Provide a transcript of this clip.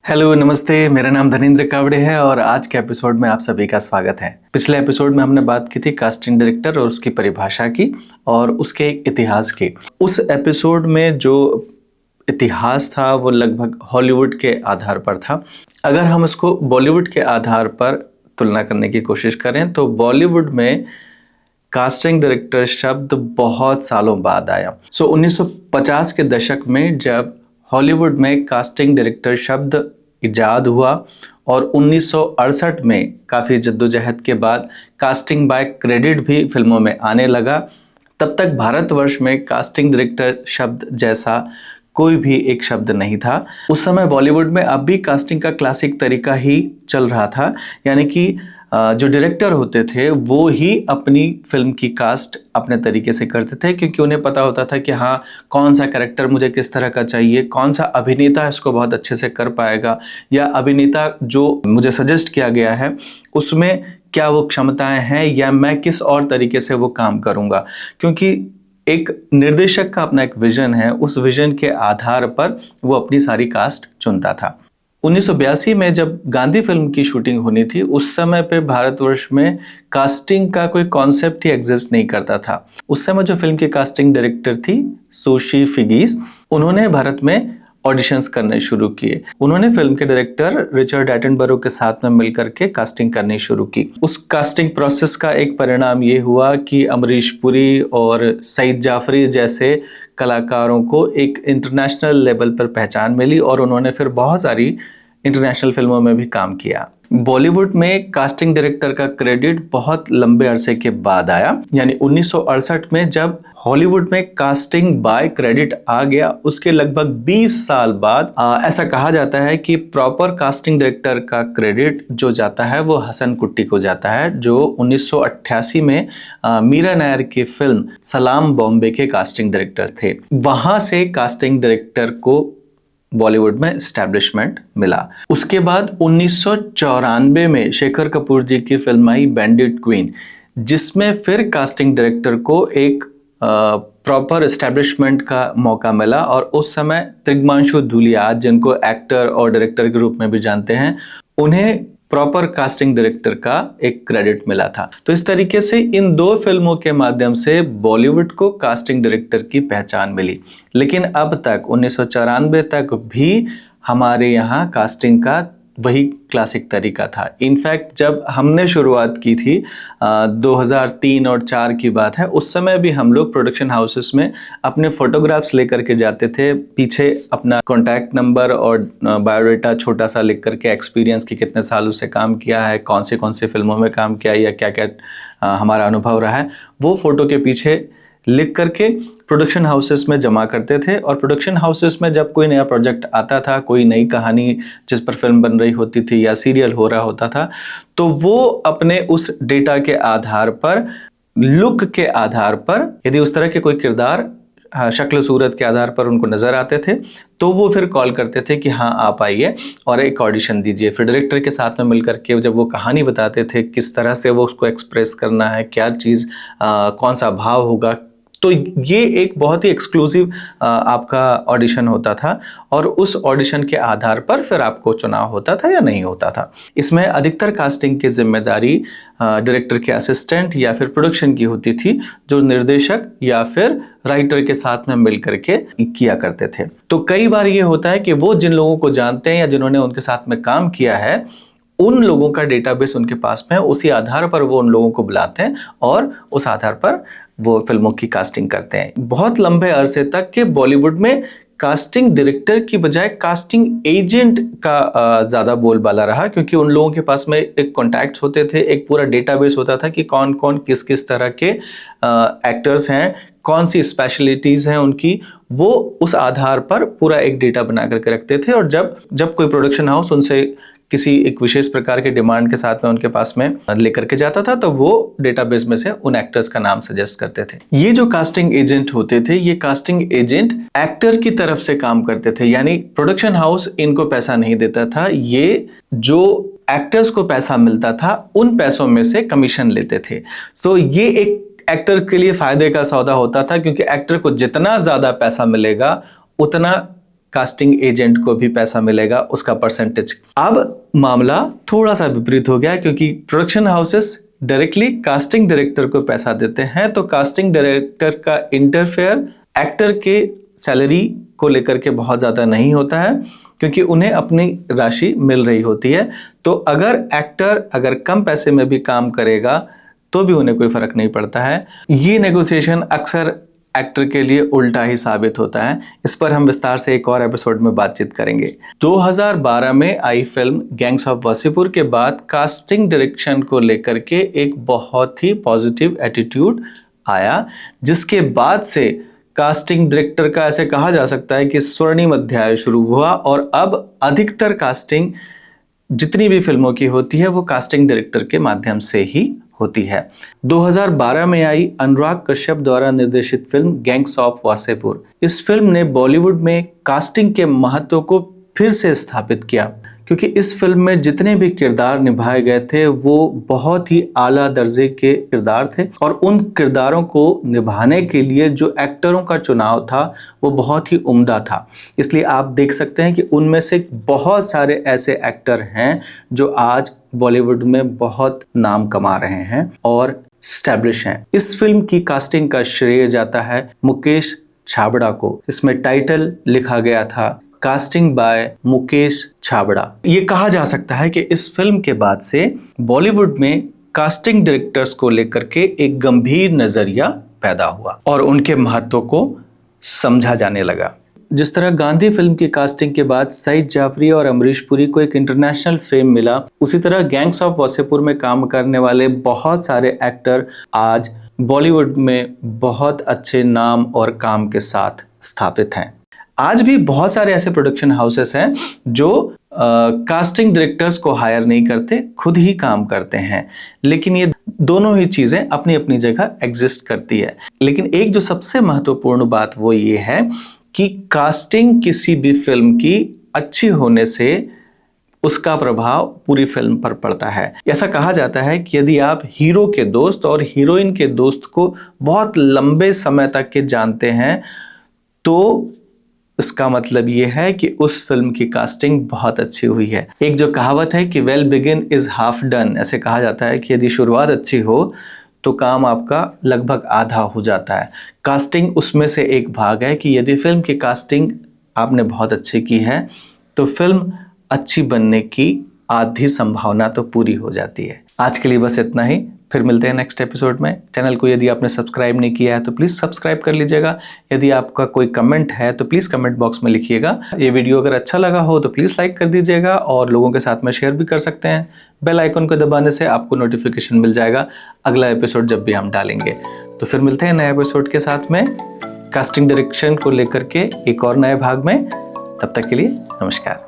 Hello नमस्ते, मेरा नाम धनेंद्र कावड़े है और आज के एपिसोड में आप सभी का स्वागत है। पिछले एपिसोड में हमने बात की थी कास्टिंग डायरेक्टर और उसकी परिभाषा की और उसके इतिहास की। उस एपिसोड में जो इतिहास था वो लगभग हॉलीवुड के आधार पर था। अगर हम इसको बॉलीवुड के आधार पर तुलना करने की कोशिश करें तो बॉलीवुड में कास्टिंग डायरेक्टर शब्द बहुत सालों बाद आया। 1950 के दशक में जब हॉलीवुड में कास्टिंग डायरेक्टर शब्द इजाद हुआ और 1968 में काफ़ी जद्दोजहद के बाद कास्टिंग बाय क्रेडिट भी फिल्मों में आने लगा, तब तक भारतवर्ष में कास्टिंग डायरेक्टर शब्द जैसा कोई भी एक शब्द नहीं था। उस समय बॉलीवुड में अब भी कास्टिंग का क्लासिक तरीका ही चल रहा था, यानी कि जो डायरेक्टर होते थे वो ही अपनी फिल्म की कास्ट अपने तरीके से करते थे, क्योंकि उन्हें पता होता था कि हाँ, कौन सा कैरेक्टर मुझे किस तरह का चाहिए, कौन सा अभिनेता इसको बहुत अच्छे से कर पाएगा, या अभिनेता जो मुझे सजेस्ट किया गया है उसमें क्या वो क्षमताएं हैं या मैं किस और तरीके से वो काम करूँगा। क्योंकि एक निर्देशक का अपना एक विजन है, उस विजन के आधार पर वो अपनी सारी कास्ट चुनता था। 1982 में जब गांधी फिल्म की शूटिंग होनी थी, उस समय पे भारतवर्ष में कास्टिंग का कोई कॉन्सेप्ट ही एग्जिस्ट नहीं करता था। उस समय जो फिल्म की कास्टिंग डायरेक्टर थी सुशी फिगीस, उन्होंने भारत में ऑडिशंस करने शुरू किए। उन्होंने फिल्म के डायरेक्टर रिचर्ड एटनबरो के साथ में मिलकर के कास्टिंग करनी शुरू की। उस कास्टिंग प्रोसेस का एक परिणाम ये हुआ कि अमरीश पुरी और सईद जाफरी जैसे कलाकारों को एक इंटरनेशनल लेवल पर पहचान मिली और उन्होंने फिर बहुत सारी इंटरनेशनल फिल्मों में भी काम किया। बॉलीवुड में कास्टिंग डायरेक्टर का क्रेडिट बहुत लंबे अरसे के बाद आया, यानी 1968 में जब हॉलीवुड में कास्टिंग बाय क्रेडिट आ गया, उसके लगभग 20 साल बाद ऐसा कहा जाता है कि प्रॉपर कास्टिंग डायरेक्टर का क्रेडिट जो जाता है वो हसन कुट्टी को जाता है, जो 1988 में मीरा नायर की फिल्म सलाम बॉम्बे के कास्टिंग डायरेक्टर थे। वहां से कास्टिंग डायरेक्टर को बॉलीवुड में एस्टैब्लिशमेंट मिला। उसके बाद 1994 में शेखर कपूर जी की फिल्म आई बैंडिट क्वीन, जिसमें फिर कास्टिंग डायरेक्टर को एक प्रॉपर एस्टैब्लिशमेंट का मौका मिला और उस समय त्रिगमांशु धूलिया, जिनको एक्टर और डायरेक्टर के रूप में भी जानते हैं, उन्हें प्रॉपर कास्टिंग डायरेक्टर का एक क्रेडिट मिला था। तो इस तरीके से इन दो फिल्मों के माध्यम से बॉलीवुड को कास्टिंग डायरेक्टर की पहचान मिली। लेकिन अब तक 1994 तक भी हमारे यहाँ कास्टिंग का वही क्लासिक तरीका था। इनफैक्ट जब हमने शुरुआत की थी 2003 और 4 की बात है, उस समय भी हम लोग प्रोडक्शन हाउसेस में अपने फोटोग्राफ्स लेकर के जाते थे, पीछे अपना कॉन्टैक्ट नंबर और बायोडाटा छोटा सा लिख करके, एक्सपीरियंस की कितने सालों से काम किया है, कौन से फिल्मों में काम किया है या क्या क्या हमारा अनुभव रहा है, वो फोटो के पीछे लिख करके प्रोडक्शन हाउसेस में जमा करते थे। और प्रोडक्शन हाउसेस में जब कोई नया प्रोजेक्ट आता था, कोई नई कहानी जिस पर फिल्म बन रही होती थी या सीरियल हो रहा होता था, तो वो अपने उस डेटा के आधार पर, लुक के आधार पर, यदि उस तरह के कोई किरदार शक्ल सूरत के आधार पर उनको नजर आते थे तो वो फिर कॉल करते थे कि हाँ आप आइए और एक ऑडिशन दीजिए। फिर डायरेक्टर के साथ में मिलकर के जब वो कहानी बताते थे, किस तरह से वो उसको एक्सप्रेस करना है, क्या चीज़, कौन सा भाव होगा, तो ये एक बहुत ही एक्सक्लूसिव आपका ऑडिशन होता था और उस ऑडिशन के आधार पर फिर आपको चुनाव होता था या नहीं होता था। इसमें अधिकतर कास्टिंग की जिम्मेदारी डायरेक्टर के असिस्टेंट या फिर प्रोडक्शन की होती थी, जो निर्देशक या फिर राइटर के साथ में मिल करके किया करते थे। तो कई बार ये होता है कि वो जिन लोगों को जानते हैं या जिन्होंने उनके साथ में काम किया है, उन लोगों का डेटाबेस उनके पास में है, उसी आधार पर वो उन लोगों को बुलाते हैं और उस आधार पर वो फिल्मों की कास्टिंग करते हैं। बहुत लंबे अरसे तक के बॉलीवुड में कास्टिंग डायरेक्टर की बजाय कास्टिंग एजेंट का ज़्यादा बोलबाला रहा, क्योंकि उन लोगों के पास में एक कॉन्टैक्ट्स होते थे, एक पूरा डेटाबेस होता था कि कौन कौन किस किस तरह के एक्टर्स हैं, कौन सी स्पेशलिटीज़ हैं उनकी, वो उस आधार पर पूरा एक डेटा बना करके रखते थे। और जब कोई प्रोडक्शन हाउस उनसे किसी एक विशेष प्रकार के डिमांड के साथ में उनके पास में लेकर के जाता था, तो वो डेटाबेस में से उन एक्टर्स का नाम सजेस्ट करते थे। ये जो कास्टिंग एजेंट होते थे, ये कास्टिंग एजेंट एक्टर की तरफ से काम करते थे, यानी प्रोडक्शन हाउस इनको पैसा नहीं देता था, ये जो एक्टर्स को पैसा मिलता था उन पैसों में से कमीशन लेते थे। सो ये एक एक्टर के लिए फायदे का सौदा होता था, क्योंकि एक्टर को जितना ज्यादा पैसा मिलेगा उतना कास्टिंग एजेंट को भी पैसा मिलेगा, उसका परसेंटेज। अब मामला थोड़ा सा विपरीत हो गया, क्योंकि production houses directly casting director को पैसा देते हैं, तो कास्टिंग डायरेक्टर का इंटरफेयर एक्टर के सैलरी को लेकर के बहुत ज़्यादा नहीं होता है, क्योंकि उन्हें अपनी राशि मिल रही होती है। तो अगर कम पैसे में भी काम करेगा तो भी उन्हें कोई फर्क नहीं पड़ता है। ये नेगोशिएशन अक्सर एक्टर के लिए उल्टा ही साबित होता है। इस पर हम विस्तार से एक और एपिसोड में बातचीत करेंगे। 2012 में आई फिल्म गैंग्स ऑफ वासेपुर के बाद कास्टिंग डायरेक्शन को लेकर के एक बहुत ही पॉजिटिव एटीट्यूड आया, जिसके बाद से कास्टिंग डायरेक्टर का ऐसे कहा जा सकता है कि स्वर्णिम अध्याय शुरू हुआ, और अब अधिकतर कास्टिंग जितनी भी फिल्मों की होती है वो कास्टिंग डायरेक्टर के माध्यम से ही होती है। 2012 में आई अनुराग कश्यप द्वारा निर्देशित फिल्म गैंग्स ऑफ वासेपुर, इस फिल्म ने बॉलीवुड में कास्टिंग के महत्व को फिर से स्थापित किया, क्योंकि इस फिल्म में जितने भी किरदार निभाए गए थे वो बहुत ही आला दर्जे के किरदार थे, और उन किरदारों को निभाने के लिए जो एक्टरों का चुनाव था वो बहुत ही उम्दा था। इसलिए आप देख सकते हैं कि उनमें से बहुत सारे ऐसे एक्टर हैं जो आज बॉलीवुड में बहुत नाम कमा रहे हैं और स्टैब्लिश हैं। इस फिल्म की कास्टिंग का श्रेय जाता है मुकेश छाबड़ा को। इसमें टाइटल लिखा गया था कास्टिंग बाय मुकेश छाबड़ा। ये कहा जा सकता है कि इस फिल्म के बाद से बॉलीवुड में कास्टिंग डायरेक्टर्स को लेकर के एक गंभीर नजरिया पैदा हुआ और उनके महत्व को समझा जाने लगा। जिस तरह गांधी फिल्म की कास्टिंग के बाद सईद जाफरी और अमरीश पुरी को एक इंटरनेशनल फेम मिला, उसी तरह गैंग्स ऑफ वासेपुर में काम करने वाले बहुत सारे एक्टर आज बॉलीवुड में बहुत अच्छे नाम और काम के साथ स्थापित हैं। आज भी बहुत सारे ऐसे प्रोडक्शन हाउसेस हैं जो कास्टिंग डायरेक्टर्स को हायर नहीं करते, खुद ही काम करते हैं। लेकिन ये दोनों ही चीजें अपनी अपनी जगह एग्जिस्ट करती है। लेकिन एक जो सबसे महत्वपूर्ण बात वो ये है कि कास्टिंग किसी भी फिल्म की अच्छी होने से उसका प्रभाव पूरी फिल्म पर पड़ता है। ऐसा कहा जाता है कि यदि आप हीरो के दोस्त और हीरोइन के दोस्त को बहुत लंबे समय तक के जानते हैं तो इसका मतलब ये है कि उस फिल्म की कास्टिंग बहुत अच्छी हुई है। एक जो कहावत है कि well begin is half done, ऐसे कहा जाता है कि यदि शुरुआत अच्छी हो तो काम आपका लगभग आधा हो जाता है। कास्टिंग उसमें से एक भाग है कि यदि फिल्म की कास्टिंग आपने बहुत अच्छी की है तो फिल्म अच्छी बनने की आधी संभावना तो पूरी हो जाती है। आज के लिए बस इतना ही, फिर मिलते हैं नेक्स्ट एपिसोड में। चैनल को यदि आपने सब्सक्राइब नहीं किया है तो प्लीज़ सब्सक्राइब कर लीजिएगा। यदि आपका कोई कमेंट है तो प्लीज़ कमेंट बॉक्स में लिखिएगा। ये वीडियो अगर अच्छा लगा हो तो प्लीज़ लाइक कर दीजिएगा और लोगों के साथ में शेयर भी कर सकते हैं। बेल आइकन को दबाने से आपको नोटिफिकेशन मिल जाएगा अगला एपिसोड जब भी हम डालेंगे। तो फिर मिलते हैं नए एपिसोड के साथ में कास्टिंग डायरेक्शन को लेकर के एक और नए भाग में। तब तक के लिए नमस्कार।